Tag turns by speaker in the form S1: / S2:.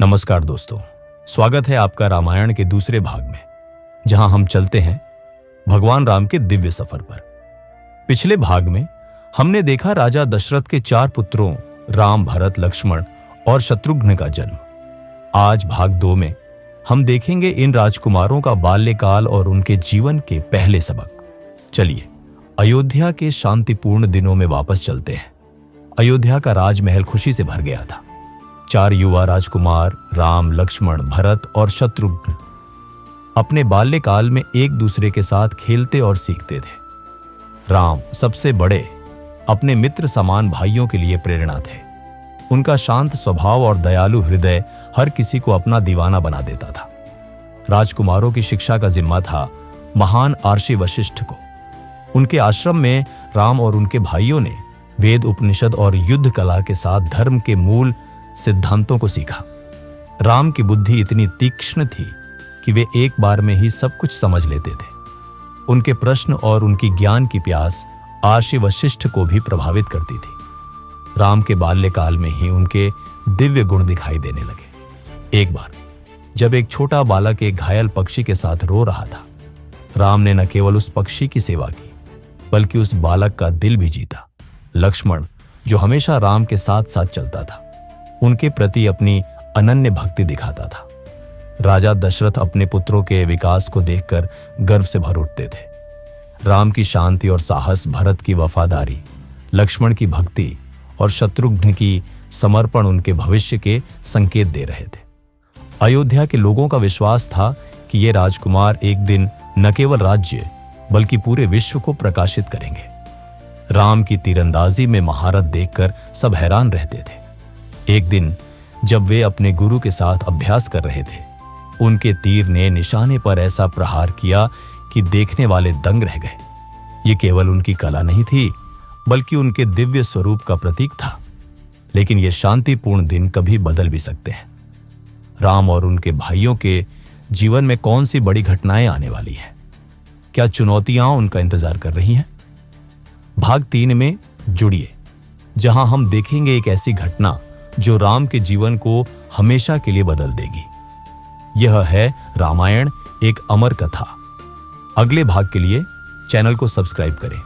S1: नमस्कार दोस्तों, स्वागत है आपका रामायण के दूसरे भाग में, जहां हम चलते हैं भगवान राम के दिव्य सफर पर। पिछले भाग में हमने देखा राजा दशरथ के 4 पुत्रों राम, भरत, लक्ष्मण और शत्रुघ्न का जन्म। आज भाग 2 में हम देखेंगे इन राजकुमारों का बाल्यकाल और उनके जीवन के पहले सबक। चलिए अयोध्या के शांतिपूर्ण दिनों में वापस चलते हैं। अयोध्या का राजमहल खुशी से भर गया था। 4 युवा राजकुमार राम, लक्ष्मण, भरत और शत्रुघ्न अपने बाल्यकाल में एक दूसरे के साथ खेलते और सीखते थे। राम सबसे बड़े अपने मित्र समान भाइयों के लिए प्रेरणा थे। उनका शांत स्वभाव और दयालु हृदय हर किसी को अपना दीवाना बना देता था। राजकुमारों की शिक्षा का जिम्मा था महान आर्षि वशिष्ठ को। उनके आश्रम में राम और उनके भाइयों ने वेद, उपनिषद और युद्ध कला के साथ धर्म के मूल सिद्धांतों को सीखा। राम की बुद्धि इतनी तीक्ष्ण थी कि वे एक बार में ही सब कुछ समझ लेते थे। उनके प्रश्न और उनकी ज्ञान की प्यास आर्षि वशिष्ठ को भी प्रभावित करती थी। राम के बाल्यकाल में ही उनके दिव्य गुण दिखाई देने लगे। एक बार जब एक छोटा बालक एक घायल पक्षी के साथ रो रहा था, राम ने न केवल उस पक्षी की सेवा की, बल्कि उस बालक का दिल भी जीता। लक्ष्मण, जो हमेशा राम के साथ साथ चलता था, उनके प्रति अपनी अनन्य भक्ति दिखाता था। राजा दशरथ अपने पुत्रों के विकास को देखकर गर्व से भर उठते थे। राम की शांति और साहस, भरत की वफादारी, लक्ष्मण की भक्ति और शत्रुघ्न की समर्पण उनके भविष्य के संकेत दे रहे थे। अयोध्या के लोगों का विश्वास था कि ये राजकुमार एक दिन न केवल राज्य बल्कि पूरे विश्व को प्रकाशित करेंगे। राम की तीरंदाजी में महारत देखकर सब हैरान रहते थे। एक दिन जब वे अपने गुरु के साथ अभ्यास कर रहे थे, उनके तीर ने निशाने पर ऐसा प्रहार किया कि देखने वाले दंग रह गए। ये केवल उनकी कला नहीं थी, बल्कि उनके दिव्य स्वरूप का प्रतीक था। लेकिन ये शांतिपूर्ण दिन कभी बदल भी सकते हैं। राम और उनके भाइयों के जीवन में कौन सी बड़ी घटनाएं आने वाली हैं? क्या चुनौतियां उनका इंतजार कर रही हैं? भाग 3 में जुड़िए, जहां हम देखेंगे एक ऐसी घटना जो राम के जीवन को हमेशा के लिए बदल देगी। यह है रामायण, एक अमर कथा। अगले भाग के लिए चैनल को सब्सक्राइब करें।